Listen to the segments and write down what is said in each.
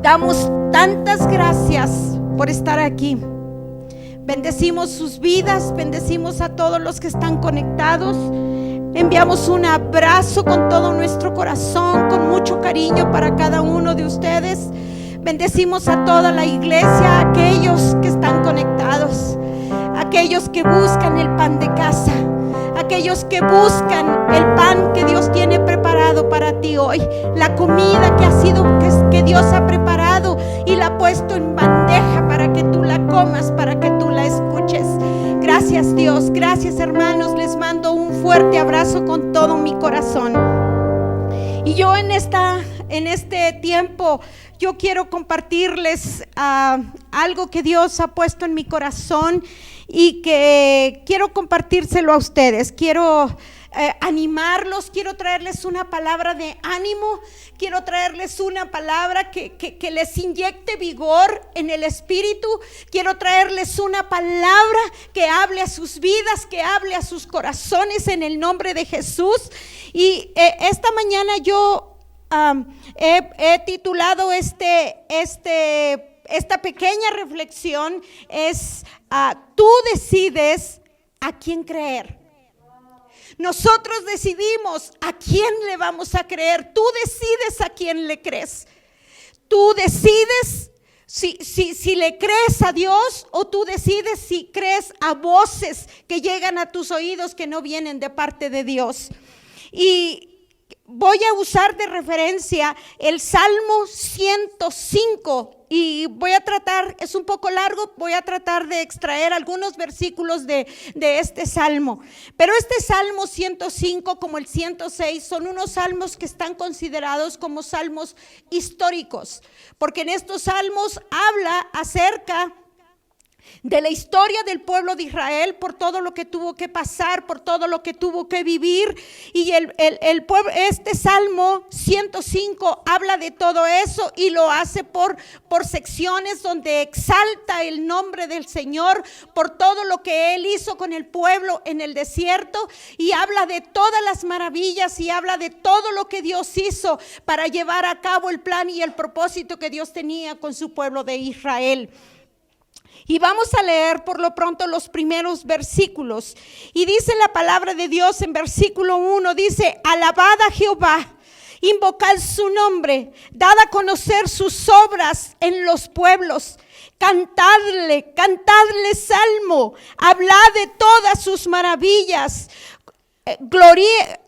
Damos tantas gracias por estar aquí. Bendecimos sus vidas, bendecimos a todos los que están conectados. Enviamos un abrazo con todo nuestro corazón, con mucho cariño para cada uno de ustedes. Bendecimos a toda la iglesia, a aquellos que están conectados, aquellos que buscan el pan de casa, aquellos que buscan el pan que Dios tiene preparado para ti hoy, la comida que Dios ha preparado y la ha puesto en bandeja para que tú la comas, para que tú la escuches. Gracias, Dios, gracias, hermanos. Les mando un fuerte abrazo con todo mi corazón. Y yo en este tiempo yo quiero compartirles algo que Dios ha puesto en mi corazón y que quiero compartírselo a ustedes. Quiero animarlos, quiero traerles una palabra de ánimo, quiero traerles una palabra que les inyecte vigor en el espíritu. Quiero traerles una palabra que hable a sus vidas, que hable a sus corazones en el nombre de Jesús. Y esta mañana yo he titulado esta pequeña reflexión es tú decides a quién creer. Nosotros decidimos a quién le vamos a creer. Tú decides a quién le crees. Tú decides si le crees a Dios, o tú decides si crees a voces que llegan a tus oídos que no vienen de parte de Dios. Y voy a usar de referencia el Salmo 105 y voy a tratar, es un poco largo, voy a tratar de extraer algunos versículos de este salmo. Pero este Salmo 105 como el 106 son unos salmos que están considerados como salmos históricos, porque en estos salmos habla acerca de la historia del pueblo de Israel, por todo lo que tuvo que pasar, por todo lo que tuvo que vivir. Y el pueblo, este Salmo 105 habla de todo eso y lo hace por secciones donde exalta el nombre del Señor por todo lo que Él hizo con el pueblo en el desierto, y habla de todas las maravillas y habla de todo lo que Dios hizo para llevar a cabo el plan y el propósito que Dios tenía con su pueblo de Israel. Y vamos a leer por lo pronto los primeros versículos. Y dice la palabra de Dios en versículo 1, dice: alabad a Jehová, invocad su nombre, dad a conocer sus obras en los pueblos. Cantadle salmo, hablad de todas sus maravillas.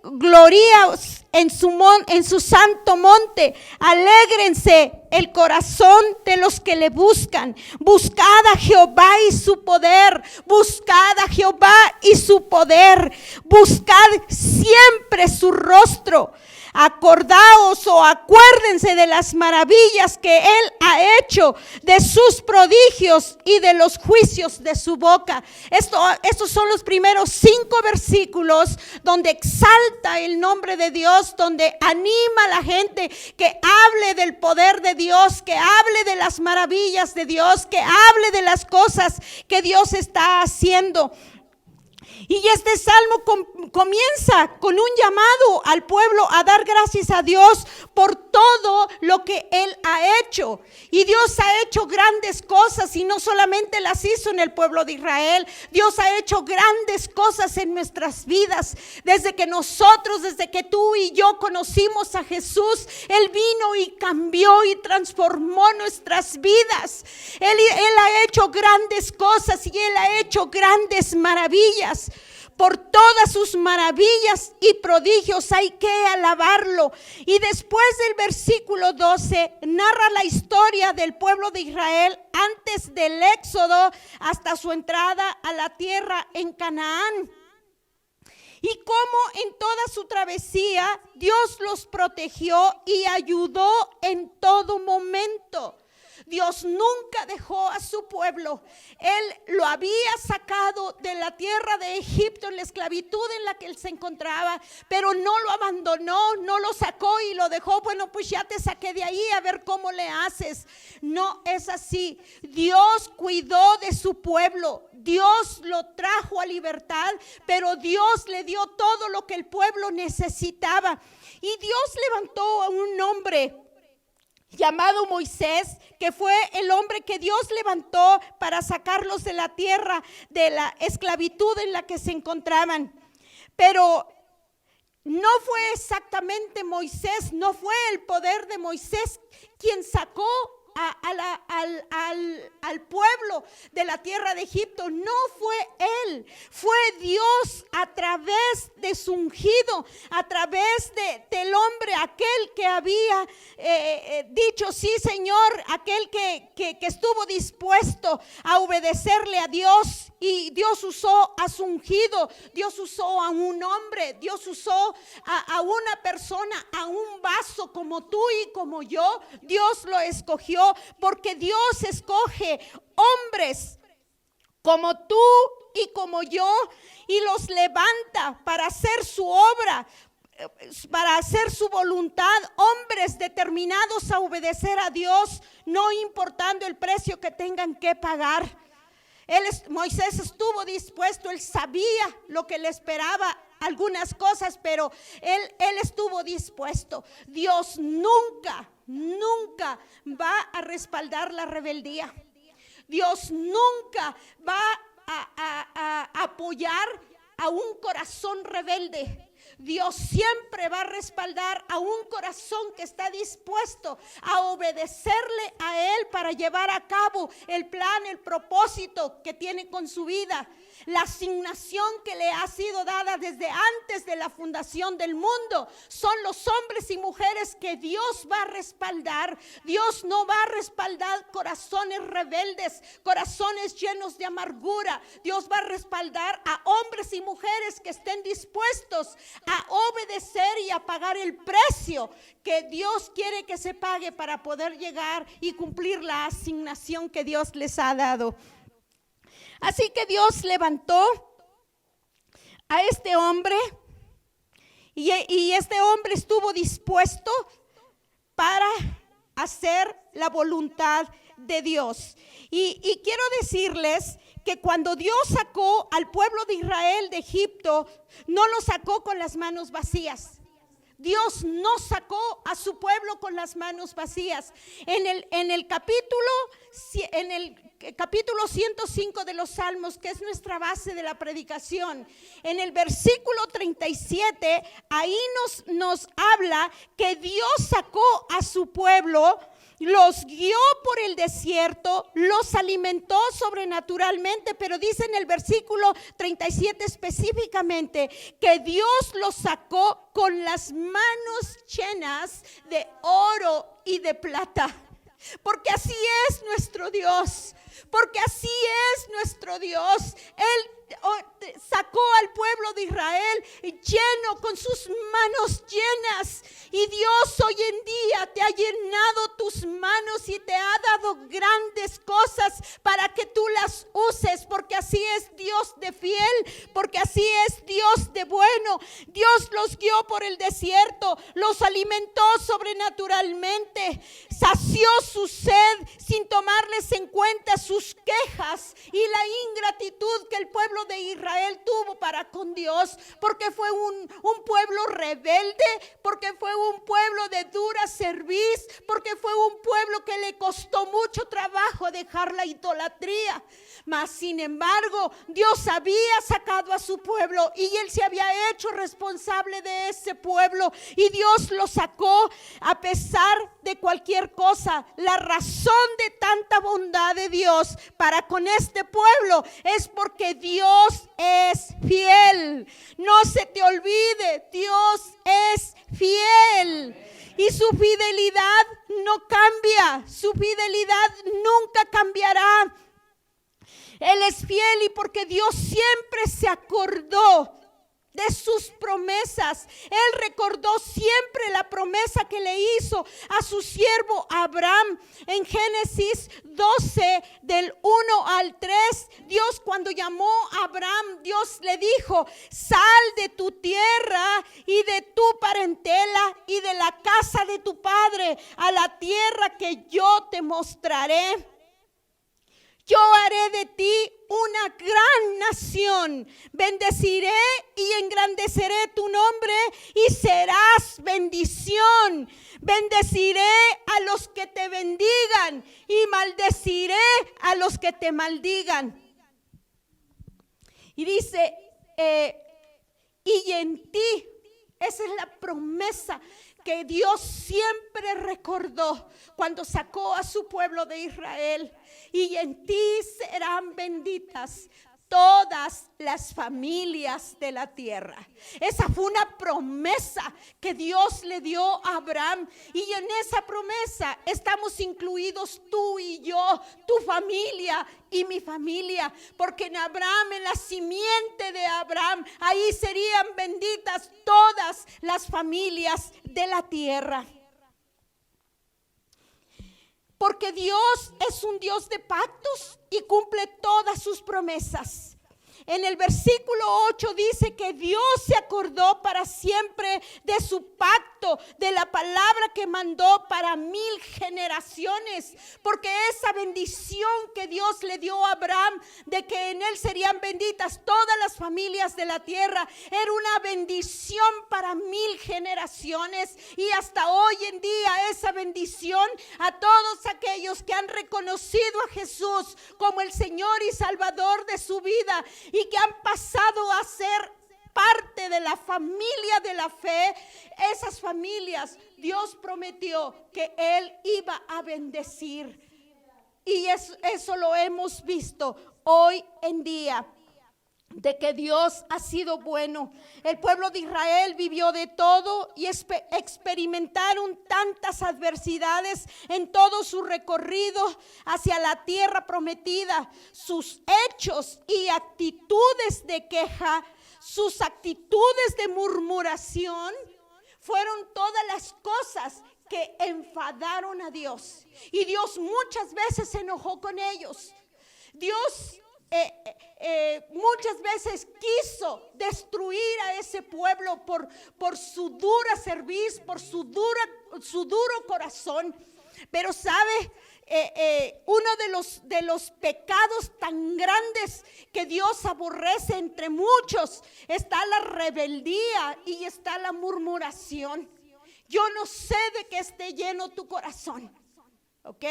Gloriaos en su santo monte. Alégrense el corazón de los que le buscan. Buscad a Jehová y su poder. Buscad a Jehová y su poder. Buscad siempre su rostro. Acordaos o acuérdense de las maravillas que Él ha hecho, de sus prodigios y de los juicios de su boca. Estos son los primeros 5 versículos donde exalta el nombre de Dios, donde anima a la gente que hable del poder de Dios, que hable de las maravillas de Dios, que hable de las cosas que Dios está haciendo. Y este salmo comienza con un llamado al pueblo a dar gracias a Dios por todo lo que Él ha hecho. Y Dios ha hecho grandes cosas, y no solamente las hizo en el pueblo de Israel. Dios ha hecho grandes cosas en nuestras vidas. Desde que tú y yo conocimos a Jesús, Él vino y cambió y transformó nuestras vidas. Él ha hecho grandes cosas y Él ha hecho grandes maravillas. Por todas sus maravillas y prodigios hay que alabarlo. Y después del versículo 12 narra la historia del pueblo de Israel antes del éxodo hasta su entrada a la tierra en Canaán. Y cómo en toda su travesía Dios los protegió y ayudó en todo momento. Dios nunca dejó a su pueblo. Él lo había sacado de la tierra de Egipto, en la esclavitud en la que él se encontraba, pero no lo abandonó, no lo sacó y lo dejó. Bueno, pues ya te saqué de ahí, a ver cómo le haces. No es así. Dios cuidó de su pueblo. Dios lo trajo a libertad, pero Dios le dio todo lo que el pueblo necesitaba. Y Dios levantó a un hombre llamado Moisés, que fue el hombre que Dios levantó para sacarlos de la tierra, de la esclavitud en la que se encontraban. Pero no fue exactamente Moisés, no fue el poder de Moisés quien sacó al pueblo de la tierra de Egipto. No fue él, fue Dios a través de su ungido, a través del hombre, aquel que había dicho sí, Señor, aquel que estuvo dispuesto a obedecerle a Dios. Y Dios usó a su ungido, Dios usó a un hombre, Dios usó a una persona, a un vaso como tú y como yo. Dios lo escogió porque Dios escoge hombres como tú y como yo y los levanta para hacer su obra, para hacer su voluntad, hombres determinados a obedecer a Dios, no importando el precio que tengan que pagar. Moisés estuvo dispuesto, él sabía lo que le esperaba, algunas cosas, pero él estuvo dispuesto. Dios nunca va a respaldar la rebeldía. Dios nunca va a apoyar a un corazón rebelde. Dios siempre va a respaldar a un corazón que está dispuesto a obedecerle a Él para llevar a cabo el plan, el propósito que tiene con su vida. La asignación que le ha sido dada desde antes de la fundación del mundo son los hombres y mujeres que Dios va a respaldar. Dios no va a respaldar corazones rebeldes, corazones llenos de amargura. Dios va a respaldar a hombres y mujeres que estén dispuestos a obedecer y a pagar el precio que Dios quiere que se pague para poder llegar y cumplir la asignación que Dios les ha dado. Así que Dios levantó a este hombre y este hombre estuvo dispuesto para hacer la voluntad de Dios. Y quiero decirles que cuando Dios sacó al pueblo de Israel de Egipto, no lo sacó con las manos vacías. Dios no sacó a su pueblo con las manos vacías. En el capítulo 105 de los Salmos, que es nuestra base de la predicación, en el versículo 37, ahí nos habla que Dios sacó a su pueblo, los guió por el desierto, los alimentó sobrenaturalmente, pero dice en el versículo 37 específicamente que Dios los sacó con las manos llenas de oro y de plata. Porque así es nuestro Dios, porque así es nuestro Dios. Él sacó al pueblo de Israel lleno, con sus manos llenas. Y Dios hoy en día te ha llenado tus manos y te ha dado grandes cosas para que tú las uses, porque así es Dios de fiel, porque así es Dios de bueno. Dios los guió por el desierto, los alimentó sobrenaturalmente, sació su sed sin tomarles en cuenta sus quejas y la ingratitud que el pueblo de Israel tuvo para con Dios, porque fue un pueblo rebelde, porque fue un pueblo de dura cerviz, porque fue un pueblo que le costó mucho trabajo dejar la idolatría. Mas sin embargo, Dios había sacado a su pueblo y Él se había hecho responsable de ese pueblo, y Dios lo sacó a pesar de cualquier cosa. La razón de tanta bondad de Dios para con este pueblo es porque Dios es fiel. No se te olvide, Dios es fiel. Y su fidelidad no cambia, su fidelidad nunca cambiará. Él es fiel, y porque Dios siempre se acordó de sus promesas. Él recordó siempre la promesa que le hizo a su siervo Abraham. En Génesis 12 del 1 al 3, Dios, cuando llamó a Abraham, Dios le dijo: sal de tu tierra y de tu parentela y de la casa de tu padre a la tierra que yo te mostraré. Yo haré de ti una gran nación. Bendeciré y engrandeceré tu nombre y serás bendición. Bendeciré a los que te bendigan y maldeciré a los que te maldigan. Y dice, y en ti, esa es la promesa que Dios siempre recordó cuando sacó a su pueblo de Israel. Y en ti serán benditas todas las familias de la tierra. Esa fue una promesa que Dios le dio a Abraham. Y en esa promesa estamos incluidos tú y yo, tu familia y mi familia. Porque en Abraham, en la simiente de Abraham, ahí serían benditas todas las familias de la tierra. Porque Dios es un Dios de pactos y cumple todas sus promesas. En el versículo 8 dice que Dios se acordó para siempre de su pacto, de la palabra que mandó para 1000 generaciones. Porque esa bendición que Dios le dio a Abraham, de que en él serían benditas todas las familias de la tierra, era una bendición para 1000 generaciones. Y hasta hoy en día esa bendición a todos aquellos que han reconocido a Jesús como el Señor y Salvador de su vida y que han pasado a ser parte de la familia de la fe, esas familias Dios prometió que Él iba a bendecir. Y eso lo hemos visto hoy en día, de que Dios ha sido bueno. El pueblo de Israel vivió de todo y experimentaron tantas adversidades en todo su recorrido hacia la tierra prometida. Sus hechos y actitudes de queja, sus actitudes de murmuración, fueron todas las cosas que enfadaron a Dios. Y Dios muchas veces se enojó con ellos. Dios muchas veces quiso destruir a ese pueblo por su dura cerviz, por su duro corazón. Pero sabe, uno de los pecados tan grandes que Dios aborrece entre muchos está la rebeldía y está la murmuración. Yo no sé de qué esté lleno tu corazón, ¿ok?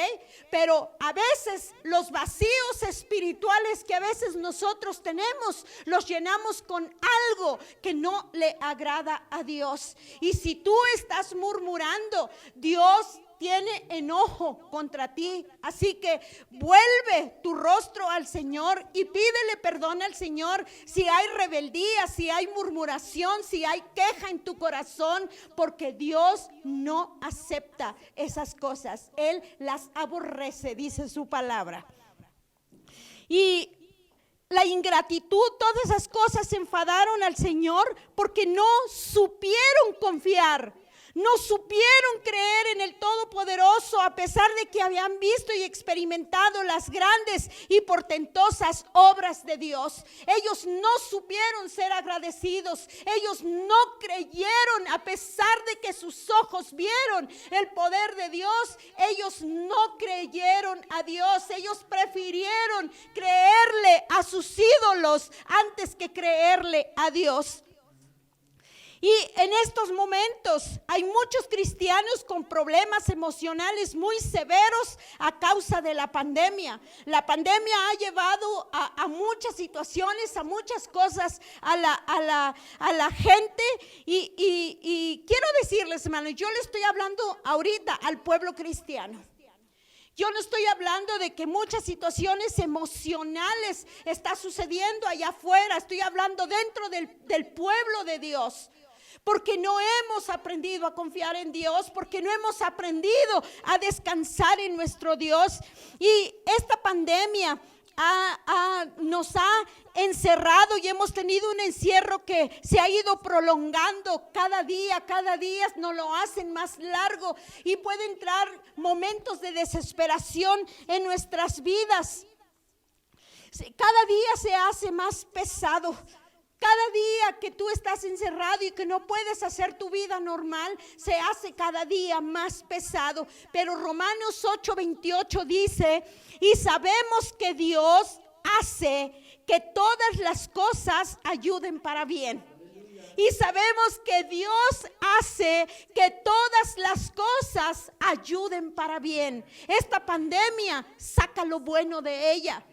Pero a veces los vacíos espirituales que a veces nosotros tenemos, los llenamos con algo que no le agrada a Dios. Y si tú estás murmurando, Dios tiene enojo contra ti. Así que vuelve tu rostro al Señor y pídele perdón al Señor si hay rebeldía, si hay murmuración, si hay queja en tu corazón, porque Dios no acepta esas cosas. Él las aborrece, dice su palabra. Y la ingratitud, todas esas cosas enfadaron al Señor porque no supieron confiar. No supieron creer en el Todopoderoso a pesar de que habían visto y experimentado las grandes y portentosas obras de Dios. Ellos no supieron ser agradecidos. Ellos no creyeron a pesar de que sus ojos vieron el poder de Dios. Ellos no creyeron a Dios. Ellos prefirieron creerle a sus ídolos antes que creerle a Dios. Y en estos momentos hay muchos cristianos con problemas emocionales muy severos a causa de la pandemia. La pandemia ha llevado a muchas situaciones, a muchas cosas a la gente. Y quiero decirles, hermanos, yo le estoy hablando ahorita al pueblo cristiano. Yo no estoy hablando de que muchas situaciones emocionales están sucediendo allá afuera. Estoy hablando dentro del pueblo de Dios. Porque no hemos aprendido a confiar en Dios, porque no hemos aprendido a descansar en nuestro Dios. Y esta pandemia nos ha encerrado y hemos tenido un encierro que se ha ido prolongando cada día nos lo hacen más largo y puede entrar momentos de desesperación en nuestras vidas. Cada día se hace más pesado. Cada día que tú estás encerrado y que no puedes hacer tu vida normal, se hace cada día más pesado. Pero Romanos 8:28 dice, y sabemos que Dios hace que todas las cosas ayuden para bien. Y sabemos que Dios hace que todas las cosas ayuden para bien. Esta pandemia, saca lo bueno de ella.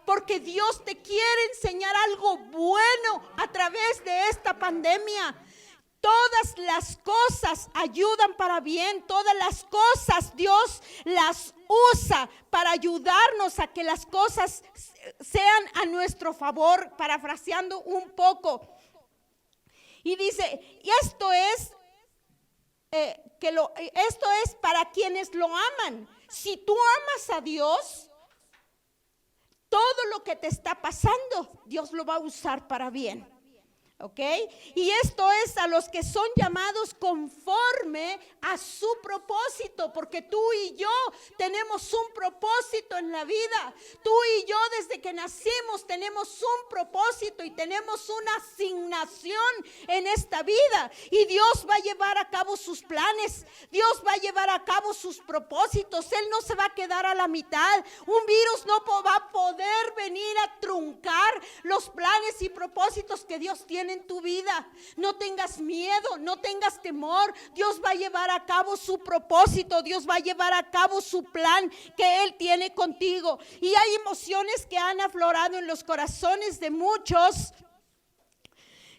Porque Dios te quiere enseñar algo bueno a través de esta pandemia. Todas las cosas ayudan para bien. Todas las cosas Dios las usa para ayudarnos a que las cosas sean a nuestro favor. Parafraseando un poco. Y dice, y esto es para quienes lo aman. Si tú amas a Dios, todo lo que te está pasando, Dios lo va a usar para bien. ¿Ok? Y esto es a los que son llamados conforme a su propósito, porque tú y yo tenemos un propósito en la vida. Tú y yo desde que nacimos tenemos un propósito y tenemos una asignación en esta vida. Y Dios va a llevar a cabo sus planes, Dios va a llevar a cabo sus propósitos. Él no se va a quedar a la mitad. Un virus no va a poder venir a truncar los planes y propósitos que Dios tiene en tu vida. No tengas miedo, no tengas temor. Dios va a llevar a cabo su propósito, Dios va a llevar a cabo su plan que Él tiene contigo. Y hay emociones que han aflorado en los corazones de muchos,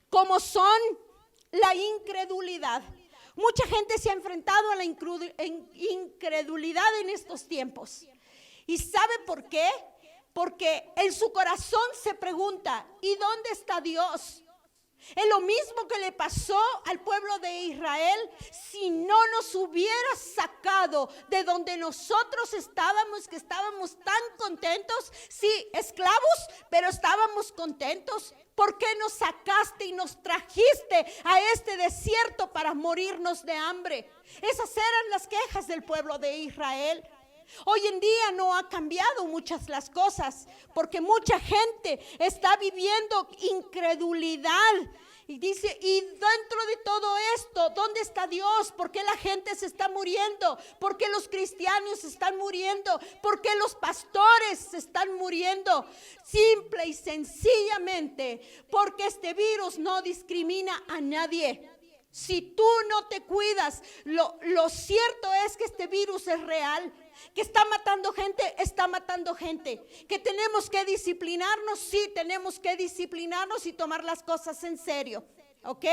como son la incredulidad. Mucha gente se ha enfrentado a la incredulidad en estos tiempos. ¿Y sabe por qué? Porque en su corazón se pregunta, ¿y dónde está Dios? Es lo mismo que le pasó al pueblo de Israel. Si no nos hubiera sacado de donde nosotros estábamos, que estábamos tan contentos, sí, esclavos, pero estábamos contentos. ¿Por qué nos sacaste y nos trajiste a este desierto para morirnos de hambre? Esas eran las quejas del pueblo de Israel. Hoy en día no ha cambiado muchas las cosas, porque mucha gente está viviendo incredulidad. Y dice, y dentro de todo esto, ¿dónde está Dios? ¿Por qué la gente se está muriendo? ¿Por qué los cristianos se están muriendo? ¿Por qué los pastores se están muriendo? Simple y sencillamente, porque este virus no discrimina a nadie. Si tú no te cuidas, lo cierto es que este virus es real. Que está matando gente, que tenemos que disciplinarnos, sí, tenemos que disciplinarnos y tomar las cosas en serio, ¿ok?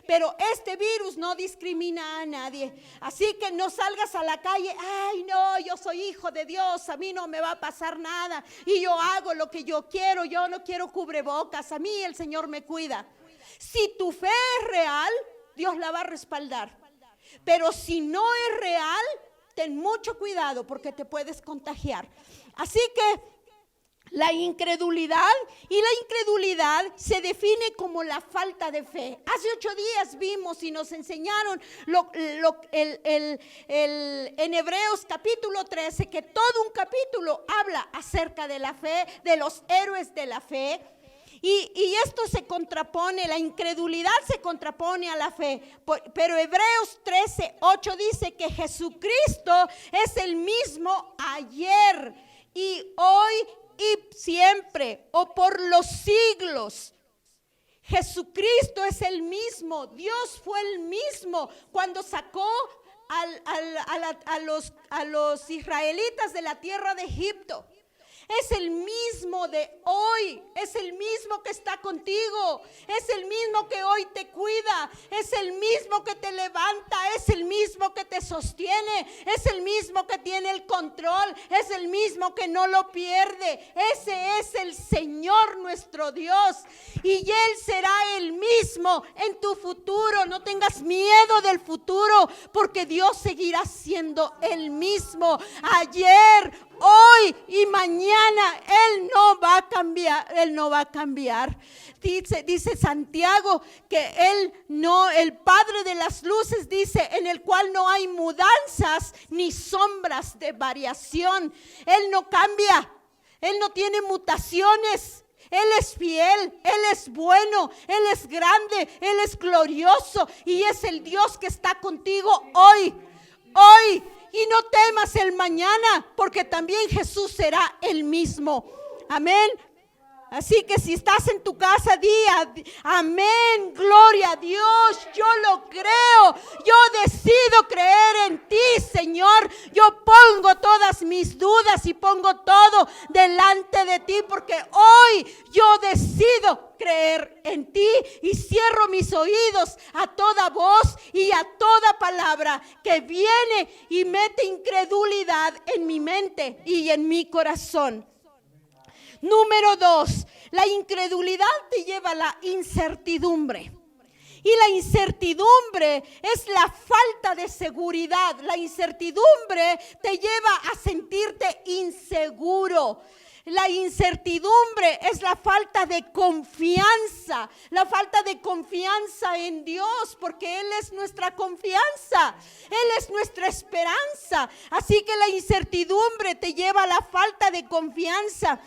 Pero este virus no discrimina a nadie, así que no salgas a la calle, ay no, yo soy hijo de Dios, a mí no me va a pasar nada y yo hago lo que yo quiero no quiero cubrebocas, a mí el Señor me cuida. Si tu fe es real, Dios la va a respaldar, pero si no es real, ten mucho cuidado porque te puedes contagiar. Así que la incredulidad se define como la falta de fe. Hace 8 días vimos y nos enseñaron en Hebreos capítulo 13, que todo un capítulo habla acerca de la fe, de los héroes de la fe. Y esto se contrapone, la incredulidad se contrapone a la fe. Pero Hebreos 13:8 dice que Jesucristo es el mismo ayer y hoy y siempre, o por los siglos. Jesucristo es el mismo. Dios fue el mismo cuando sacó a los israelitas de la tierra de Egipto. Es el mismo de hoy, es el mismo que está contigo, es el mismo que hoy te cuida, es el mismo que te levanta, es el mismo que te sostiene, es el mismo que tiene el control, es el mismo que no lo pierde. Ese es el Señor nuestro Dios y Él será el mismo en tu futuro. No tengas miedo del futuro porque Dios seguirá siendo el mismo ayer, hoy y mañana. Él no va a cambiar, Él no va a cambiar. Dice Santiago que el Padre de las luces dice, en el cual no hay mudanzas ni sombras de variación. Él no cambia, Él no tiene mutaciones. Él es fiel, Él es bueno, Él es grande, Él es glorioso y es el Dios que está contigo hoy. Y no temas el mañana, porque también Jesús será el mismo. Amén. Así que si estás en tu casa, amén, gloria a Dios, yo lo creo, yo decido creer en ti, Señor. Yo pongo todas mis dudas y pongo todo delante de ti, porque hoy yo decido creer en ti y cierro mis oídos a toda voz y a toda palabra que viene y mete incredulidad en mi mente y en mi corazón. Número 2, la incredulidad te lleva a la incertidumbre. Y la incertidumbre es la falta de seguridad. La incertidumbre te lleva a sentirte inseguro. La incertidumbre es la falta de confianza en Dios, porque Él es nuestra confianza, Él es nuestra esperanza. Así que la incertidumbre te lleva a la falta de confianza.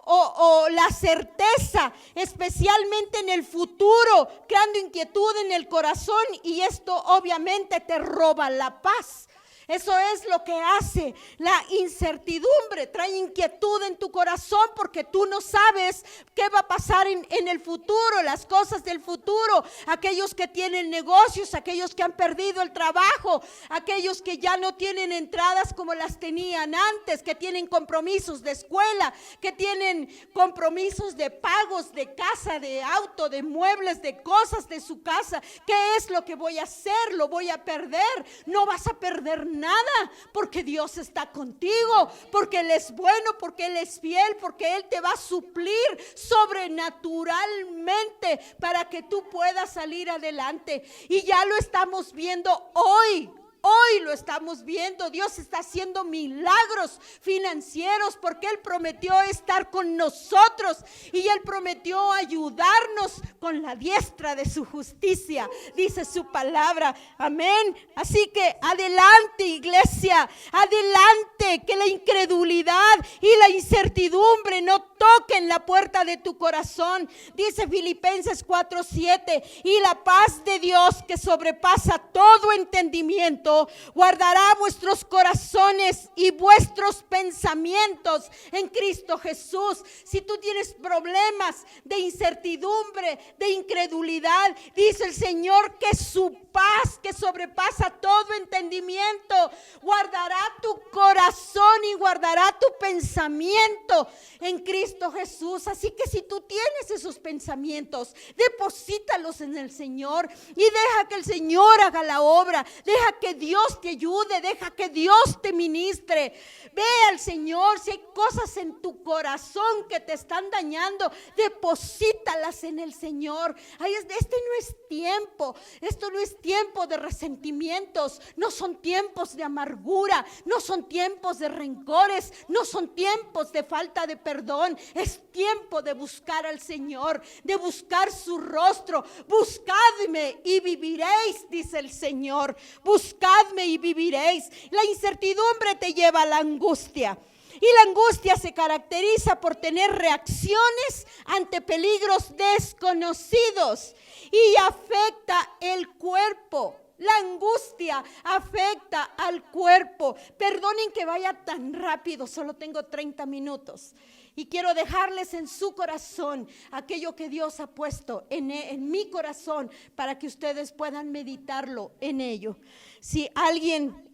O la certeza, especialmente en el futuro, creando inquietud en el corazón, y esto obviamente te roba la paz. Eso es lo que hace la incertidumbre, trae inquietud en tu corazón porque tú no sabes qué va a pasar en el futuro, las cosas del futuro. Aquellos que tienen negocios, aquellos que han perdido el trabajo, aquellos que ya no tienen entradas como las tenían antes, que tienen compromisos de escuela, que tienen compromisos de pagos de casa, de auto, de muebles, de cosas de su casa. ¿Qué es lo que voy a hacer? ¿Lo voy a perder? No vas a perder nada, porque Dios está contigo, porque Él es bueno, porque Él es fiel, porque Él te va a suplir sobrenaturalmente para que tú puedas salir adelante. Y ya lo estamos viendo hoy. Hoy lo estamos viendo. Dios está haciendo milagros financieros porque Él prometió estar con nosotros y Él prometió ayudarnos con la diestra de su justicia, dice su palabra. Amén. Así que adelante, iglesia, adelante, que la incredulidad y la incertidumbre no toquen la puerta de tu corazón. Dice Filipenses 4:7, y la paz de Dios que sobrepasa todo entendimiento guardará vuestros corazones y vuestros pensamientos en Cristo Jesús. Si tú tienes problemas de incertidumbre, de incredulidad, dice el Señor que su paz que sobrepasa todo entendimiento guardará tu corazón y guardará tu pensamiento en Cristo Jesús. Así que si tú tienes esos pensamientos, deposítalos en el Señor y deja que el Señor haga la obra. Deja que Dios te ayude, deja que Dios te ministre. Ve al Señor. Si hay cosas en tu corazón que te están dañando, deposítalas en el Señor. Este no es tiempo, esto no es tiempo de resentimientos, no son tiempos de amargura, no son tiempos de rencores, no son tiempos de falta de perdón. Es tiempo de buscar al Señor, de buscar su rostro. Buscadme y viviréis, dice el Señor. Buscadme y viviréis. La incertidumbre te lleva a la angustia. Y la angustia se caracteriza por tener reacciones ante peligros desconocidos y afecta el cuerpo. La angustia afecta al cuerpo. Perdonen que vaya tan rápido, solo tengo 30 minutos. Y quiero dejarles en su corazón aquello que Dios ha puesto en mi corazón para que ustedes puedan meditarlo en ello. Si alguien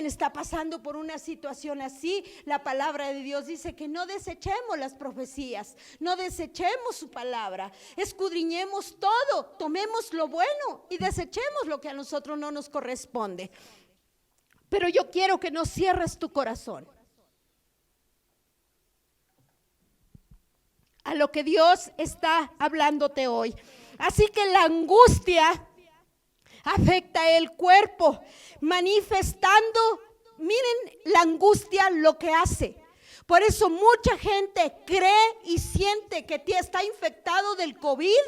está pasando por una situación así, la palabra de Dios dice que no desechemos las profecías, no desechemos su palabra, escudriñemos todo, tomemos lo bueno y desechemos lo que a nosotros no nos corresponde. Pero yo quiero que no cierres tu corazón a lo que Dios está hablándote hoy. Así que la angustia afecta el cuerpo, manifestando, miren la angustia lo que hace. Por eso mucha gente cree y siente que está infectado del COVID,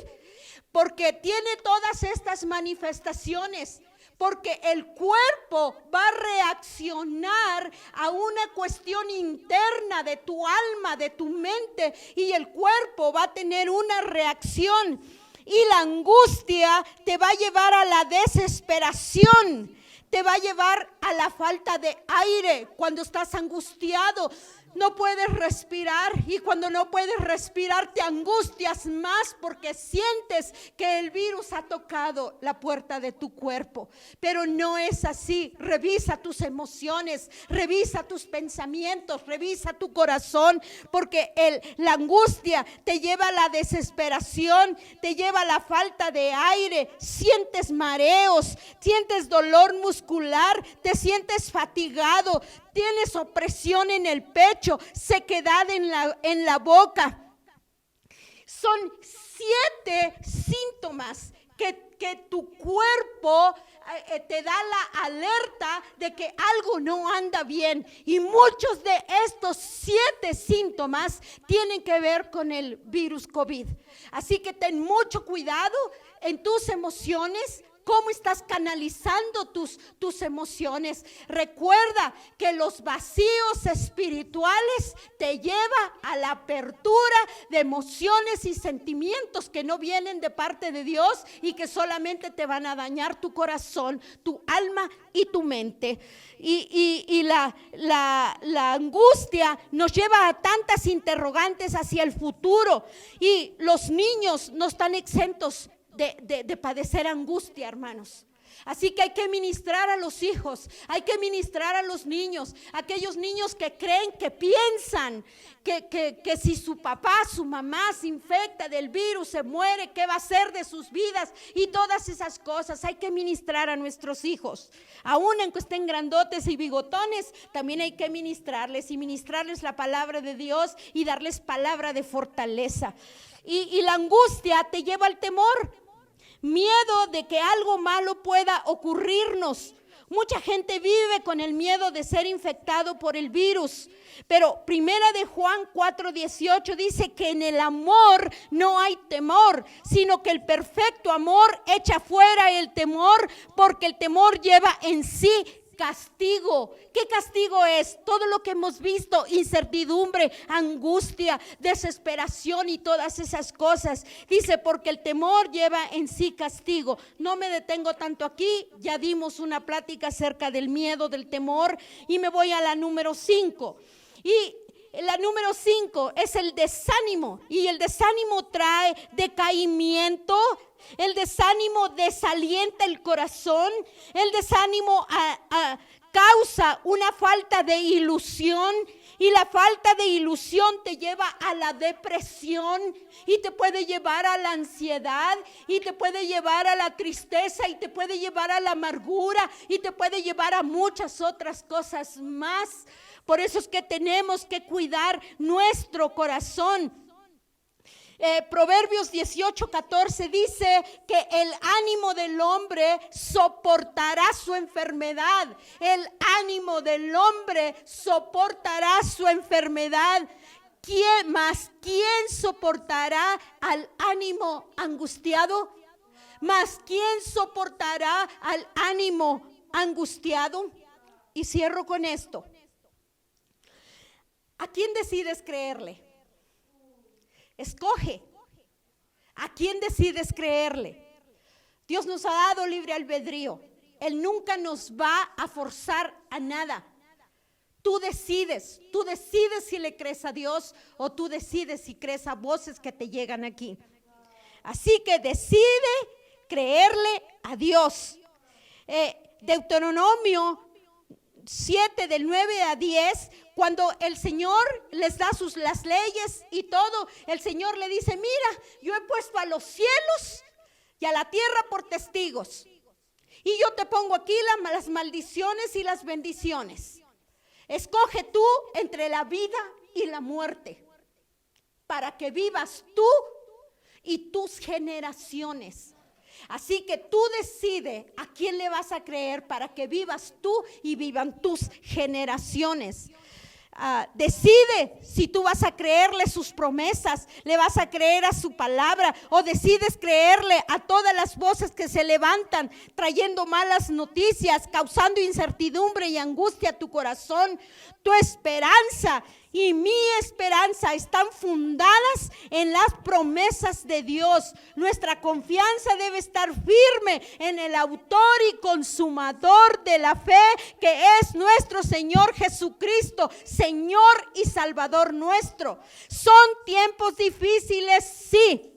porque tiene todas estas manifestaciones. Porque el cuerpo va a reaccionar a una cuestión interna de tu alma, de tu mente, y el cuerpo va a tener una reacción. Y la angustia te va a llevar a la desesperación, te va a llevar a la falta de aire. Cuando estás angustiado, no puedes respirar, y cuando no puedes respirar te angustias más porque sientes que el virus ha tocado la puerta de tu cuerpo. Pero no es así. Revisa tus emociones, revisa tus pensamientos, revisa tu corazón, porque la angustia te lleva a la desesperación, te lleva a la falta de aire, sientes mareos, sientes dolor muscular, te sientes fatigado, tienes opresión en el pecho, sequedad en la boca. Son 7 síntomas que tu cuerpo te da la alerta de que algo no anda bien. Y muchos de estos 7 síntomas tienen que ver con el virus COVID. Así que ten mucho cuidado en tus emociones. ¿Cómo estás canalizando tus emociones? Recuerda que los vacíos espirituales te llevan a la apertura de emociones y sentimientos que no vienen de parte de Dios y que solamente te van a dañar tu corazón, tu alma y tu mente. Y la angustia nos lleva a tantas interrogantes hacia el futuro, y los niños no están exentos de padecer angustia, hermanos. Así que hay que ministrar a los hijos, hay que ministrar a los niños, aquellos niños que creen, que piensan que si su papá, su mamá se infecta del virus, se muere, ¿qué va a ser de sus vidas? Y todas esas cosas hay que ministrar a nuestros hijos. Aún aunque estén grandotes y bigotones, también hay que ministrarles, y ministrarles la palabra de Dios y darles palabra de fortaleza. Y la angustia te lleva al temor. Miedo de que algo malo pueda ocurrirnos. Mucha gente vive con el miedo de ser infectado por el virus. Pero primera de Juan 4:18 dice que en el amor no hay temor, sino que el perfecto amor echa fuera el temor, porque el temor lleva en sí castigo. ¿Qué castigo es? Todo lo que hemos visto: incertidumbre, angustia, desesperación y todas esas cosas. Dice, porque el temor lleva en sí castigo. No me detengo tanto aquí, ya dimos una plática acerca del miedo, del temor, y me voy a la número 5. Y la número 5 es el desánimo, y el desánimo trae decaimiento. El desánimo desalienta el corazón. El desánimo causa una falta de ilusión, y la falta de ilusión te lleva a la depresión, y te puede llevar a la ansiedad, y te puede llevar a la tristeza, y te puede llevar a la amargura, y te puede llevar a muchas otras cosas más. Por eso es que tenemos que cuidar nuestro corazón. Proverbios 18:14 dice que el ánimo del hombre soportará su enfermedad. El ánimo del hombre soportará su enfermedad. ¿Quién soportará al ánimo angustiado? ¿Quién soportará al ánimo angustiado? Y cierro con esto. ¿A quién decides creerle? Escoge. ¿A quién decides creerle? Dios nos ha dado libre albedrío. Él nunca nos va a forzar a nada. Tú decides si le crees a Dios, o tú decides si crees a voces que te llegan aquí. Así que decide creerle a Dios. Deuteronomio 7 del 9 a 10, cuando el Señor les da las leyes y todo, el Señor le dice: mira, yo he puesto a los cielos y a la tierra por testigos, y yo te pongo aquí las maldiciones y las bendiciones. Escoge tú entre la vida y la muerte, para que vivas tú y tus generaciones. Así que tú decides a quién le vas a creer, para que vivas tú y vivan tus generaciones. decide si tú vas a creerle sus promesas, le vas a creer a su palabra, o decides creerle a todas las voces que se levantan trayendo malas noticias, causando incertidumbre y angustia a tu corazón. Tu esperanza y mi esperanza están fundadas en las promesas de Dios. Nuestra confianza debe estar firme en el autor y consumador de la fe, que es nuestro Señor Jesucristo, Señor y Salvador nuestro. Son tiempos difíciles, sí.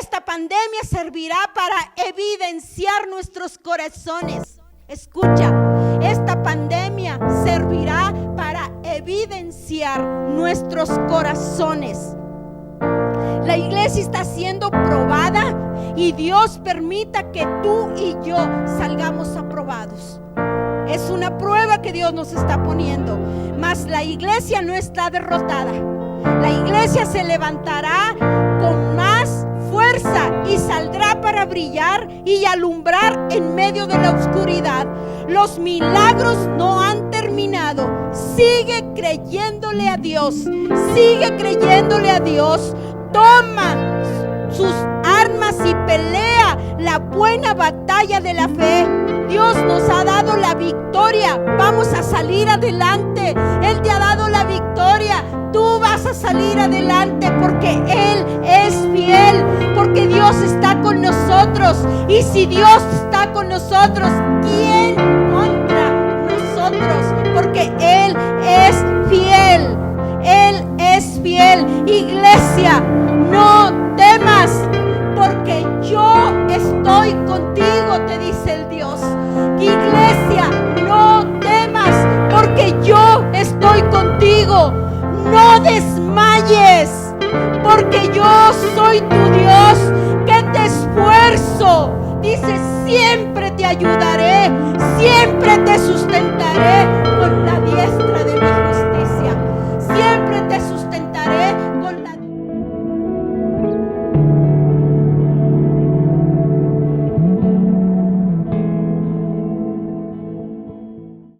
Esta pandemia servirá para evidenciar nuestros corazones. Escucha, esta pandemia servirá para evidenciar nuestros corazones. La iglesia está siendo probada y Dios permita que tú y yo salgamos aprobados. Es una prueba que Dios nos está poniendo, mas la iglesia no está derrotada. La iglesia se levantará con más fuerza y saldrá para brillar y alumbrar en medio de la oscuridad. Los milagros no han terminado. Sigue creyéndole a Dios. Sigue creyéndole a Dios. Toma sus armas y pelea la buena batalla de la fe. Dios nos ha dado la victoria. Vamos a salir adelante. Él te ha dado la victoria. Tú vas a salir adelante porque Él es fiel, porque Dios está con nosotros. Y si Dios está con nosotros, ¿quién contra nosotros? Porque Él es fiel. Él es fiel. Iglesia, no temas, porque yo estoy contigo, te dice el Dios. Iglesia, no temas, porque yo estoy contigo. No desmayes, porque yo soy tu Dios, que te esfuerzo. Dice, siempre te ayudaré, siempre te sustentaré.